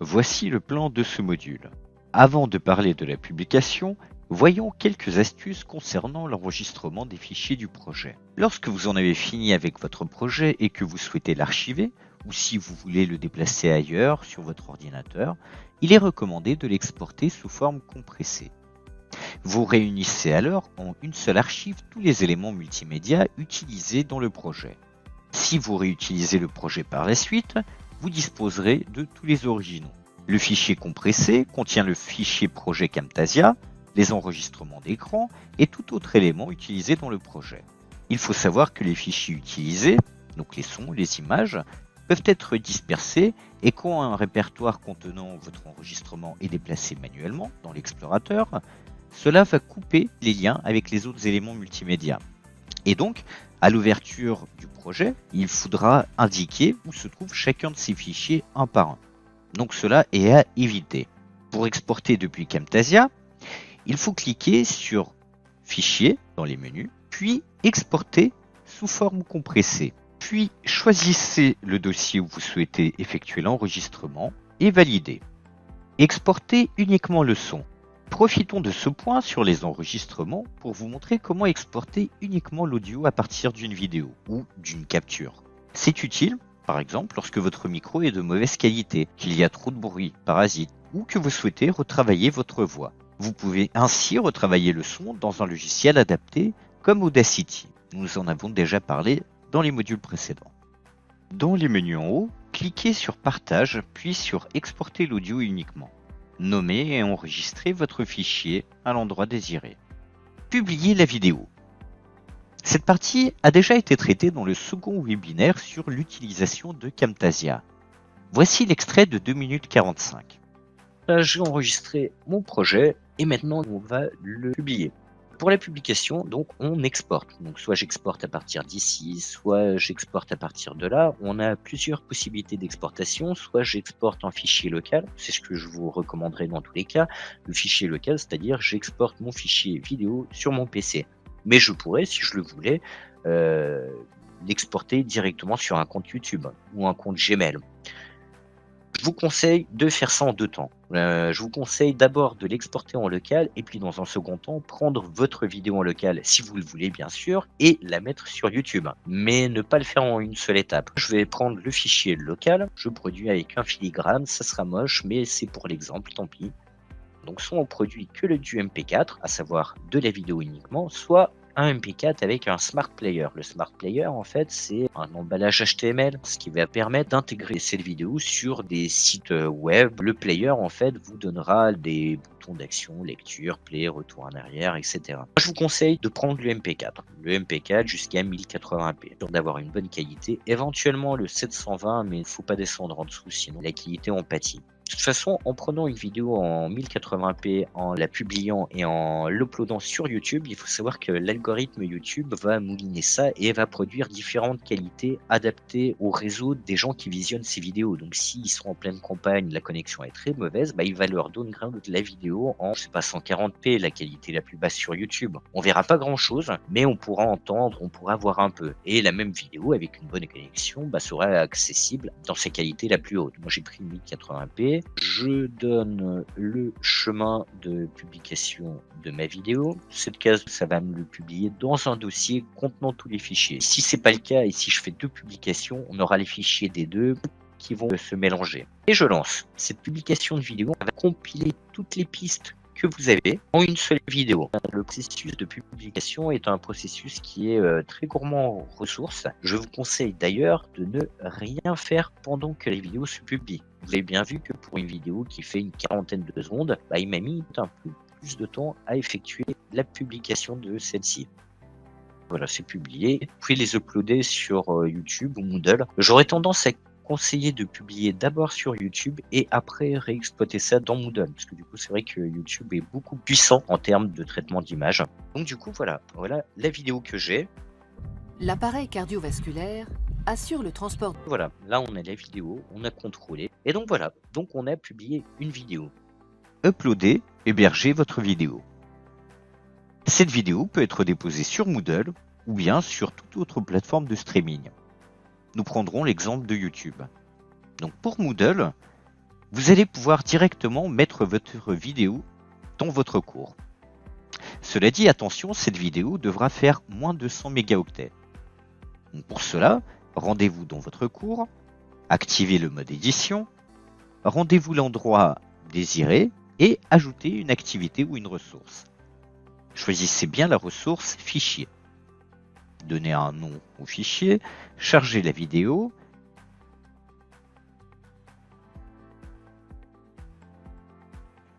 Voici le plan de ce module. Avant de parler de la publication, voyons quelques astuces concernant l'enregistrement des fichiers du projet. Lorsque vous en avez fini avec votre projet et que vous souhaitez l'archiver, ou si vous voulez le déplacer ailleurs sur votre ordinateur, il est recommandé de l'exporter sous forme compressée. Vous réunissez alors en une seule archive tous les éléments multimédia utilisés dans le projet. Si vous réutilisez le projet par la suite, vous disposerez de tous les originaux. Le fichier compressé contient le fichier projet Camtasia, les enregistrements d'écran et tout autre élément utilisé dans le projet. Il faut savoir que les fichiers utilisés, donc les sons, les images, peuvent être dispersés et quand un répertoire contenant votre enregistrement est déplacé manuellement dans l'explorateur, cela va couper les liens avec les autres éléments multimédia. Et donc, à l'ouverture du projet, il faudra indiquer où se trouve chacun de ces fichiers un par un. Donc cela est à éviter. Pour exporter depuis Camtasia, il faut cliquer sur Fichier dans les menus, puis Exporter sous forme compressée. Puis choisissez le dossier où vous souhaitez effectuer l'enregistrement et validez. Exportez uniquement le son. Profitons de ce point sur les enregistrements pour vous montrer comment exporter uniquement l'audio à partir d'une vidéo ou d'une capture. C'est utile, par exemple, lorsque votre micro est de mauvaise qualité, qu'il y a trop de bruit, parasites, ou que vous souhaitez retravailler votre voix. Vous pouvez ainsi retravailler le son dans un logiciel adapté comme Audacity. Nous en avons déjà parlé dans les modules précédents. Dans les menus en haut, cliquez sur Partage puis sur Exporter l'audio uniquement. Nommez et enregistrez votre fichier à l'endroit désiré. Publiez la vidéo. Cette partie a déjà été traitée dans le second webinaire sur l'utilisation de Camtasia. Voici l'extrait de 2 minutes 45. Là, j'ai enregistré mon projet et maintenant on va le publier. Pour la publication, donc on exporte. Donc soit j'exporte à partir d'ici, soit j'exporte à partir de là. On a plusieurs possibilités d'exportation. Soit j'exporte en fichier local, c'est ce que je vous recommanderais dans tous les cas. Le fichier local, c'est-à-dire j'exporte mon fichier vidéo sur mon PC. Mais je pourrais, si je le voulais, l'exporter directement sur un compte YouTube ou un compte Gmail. Je vous conseille de faire ça en 2 temps. Je vous conseille d'abord de l'exporter en local et puis dans un second temps, prendre votre vidéo en local si vous le voulez bien sûr et la mettre sur YouTube. Mais ne pas le faire en une seule étape. Je vais prendre le fichier local, je produis avec un filigrane, ça sera moche mais c'est pour l'exemple, tant pis. Donc soit on produit que du MP4, à savoir de la vidéo uniquement, soit un MP4 avec un Smart Player. Le Smart Player, en fait, c'est un emballage HTML, ce qui va permettre d'intégrer cette vidéo sur des sites web. Le player, en fait, vous donnera des boutons d'action, lecture, play, retour en arrière, etc. Je vous conseille de prendre le MP4. Le MP4 jusqu'à 1080p, pour d'avoir une bonne qualité. Éventuellement le 720, mais il ne faut pas descendre en dessous, sinon la qualité en pâtit. De toute façon, en prenant une vidéo en 1080p, en la publiant et en l'uploadant sur YouTube, il faut savoir que l'algorithme YouTube va mouliner ça et va produire différentes qualités adaptées au réseau des gens qui visionnent ces vidéos. Donc s'ils sont en pleine campagne, la connexion est très mauvaise, il va leur downgrade la vidéo en 140p, la qualité la plus basse sur YouTube. On verra pas grand chose, mais on pourra entendre, on pourra voir un peu. Et la même vidéo avec une bonne connexion sera accessible dans sa qualité la plus haute. Moi j'ai pris 1080p. Je donne le chemin de publication de ma vidéo. Cette case, ça va me le publier dans un dossier contenant tous les fichiers. Si c'est pas le cas et si je fais 2 publications, on aura les fichiers des 2 qui vont se mélanger. Et je lance. Cette publication de vidéo va compiler toutes les pistes que vous avez en une seule vidéo. Le processus de publication est un processus qui est très gourmand en ressources. Je vous conseille d'ailleurs de ne rien faire pendant que les vidéos se publient. Vous avez bien vu que pour une vidéo qui fait une quarantaine de secondes, il m'a mis un peu plus de temps à effectuer la publication de celle-ci. Voilà, c'est publié. Vous pouvez les uploader sur YouTube ou Moodle. J'aurais tendance à conseiller de publier d'abord sur YouTube et après réexploiter ça dans Moodle, parce que du coup c'est vrai que YouTube est beaucoup puissant en termes de traitement d'image. Donc du coup voilà la vidéo que j'ai. L'appareil cardiovasculaire assure le transport. Voilà, là on a la vidéo, on a contrôlé et donc voilà, donc on a publié une vidéo. Uploader, héberger votre vidéo. Cette vidéo peut être déposée sur Moodle ou bien sur toute autre plateforme de streaming. Nous prendrons l'exemple de YouTube. Donc pour Moodle, vous allez pouvoir directement mettre votre vidéo dans votre cours. Cela dit, attention, cette vidéo devra faire moins de 100 mégaoctets. Donc pour cela, rendez-vous dans votre cours, activez le mode édition, rendez-vous l'endroit désiré et ajoutez une activité ou une ressource. Choisissez bien la ressource fichier. Donnez un nom au fichier, chargez la vidéo,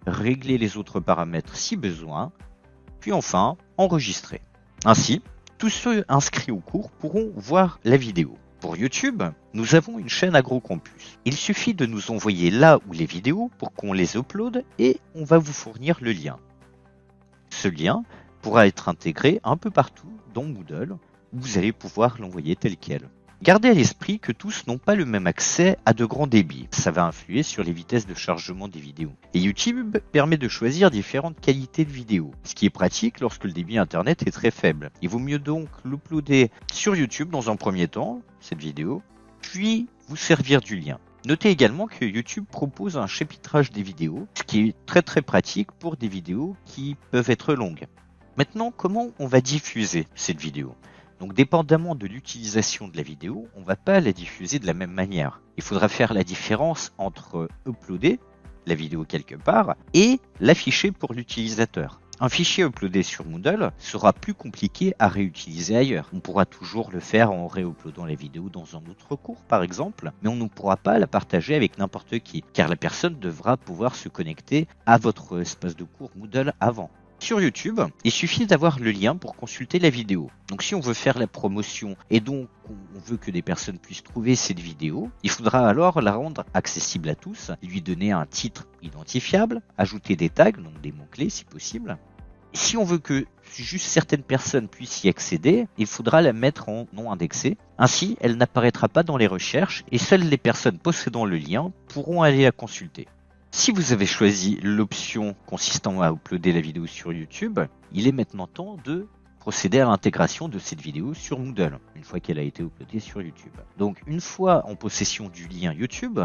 réglez les autres paramètres si besoin, puis enfin enregistrez. Ainsi, tous ceux inscrits au cours pourront voir la vidéo. Pour YouTube, nous avons une chaîne AgroCampus. Il suffit de nous envoyer là où les vidéos pour qu'on les upload et on va vous fournir le lien. Ce lien pourra être intégré un peu partout dans Moodle où vous allez pouvoir l'envoyer tel quel. Gardez à l'esprit que tous n'ont pas le même accès à de grands débits. Ça va influer sur les vitesses de chargement des vidéos. Et YouTube permet de choisir différentes qualités de vidéos, ce qui est pratique lorsque le débit internet est très faible. Il vaut mieux donc l'uploader sur YouTube dans un premier temps, cette vidéo, puis vous servir du lien. Notez également que YouTube propose un chapitrage des vidéos, ce qui est très pratique pour des vidéos qui peuvent être longues. Maintenant, comment on va diffuser cette vidéo ? Donc, dépendamment de l'utilisation de la vidéo, on ne va pas la diffuser de la même manière. Il faudra faire la différence entre uploader la vidéo quelque part et l'afficher pour l'utilisateur. Un fichier uploadé sur Moodle sera plus compliqué à réutiliser ailleurs. On pourra toujours le faire en réuploadant la vidéo dans un autre cours par exemple, mais on ne pourra pas la partager avec n'importe qui, car la personne devra pouvoir se connecter à votre espace de cours Moodle avant. Sur YouTube, il suffit d'avoir le lien pour consulter la vidéo. Donc si on veut faire la promotion et donc on veut que des personnes puissent trouver cette vidéo, il faudra alors la rendre accessible à tous, lui donner un titre identifiable, ajouter des tags, donc des mots-clés si possible. Si on veut que juste certaines personnes puissent y accéder, il faudra la mettre en non indexé. Ainsi, elle n'apparaîtra pas dans les recherches et seules les personnes possédant le lien pourront aller la consulter. Si vous avez choisi l'option consistant à uploader la vidéo sur YouTube, il est maintenant temps de procéder à l'intégration de cette vidéo sur Moodle, une fois qu'elle a été uploadée sur YouTube. Donc une fois en possession du lien YouTube,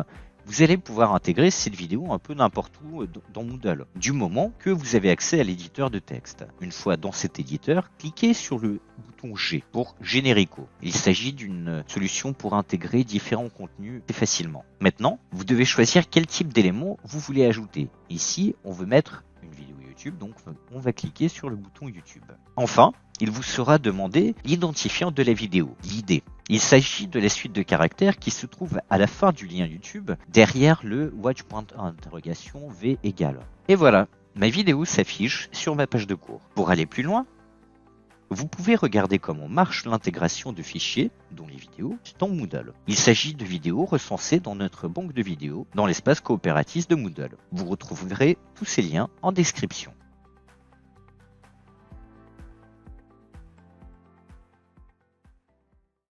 vous allez pouvoir intégrer cette vidéo un peu n'importe où dans Moodle, du moment que vous avez accès à l'éditeur de texte. Une fois dans cet éditeur, cliquez sur le bouton G pour Générico. Il s'agit d'une solution pour intégrer différents contenus facilement. Maintenant, vous devez choisir quel type d'éléments vous voulez ajouter. Ici, on veut mettre une vidéo YouTube, donc on va cliquer sur le bouton YouTube. Enfin, il vous sera demandé l'identifiant de la vidéo, l'ID. Il s'agit de la suite de caractères qui se trouve à la fin du lien YouTube, derrière le watch.v égale. Et voilà, ma vidéo s'affiche sur ma page de cours. Pour aller plus loin, vous pouvez regarder comment marche l'intégration de fichiers, dont les vidéos, dans Moodle. Il s'agit de vidéos recensées dans notre banque de vidéos, dans l'espace coopératif de Moodle. Vous retrouverez tous ces liens en description.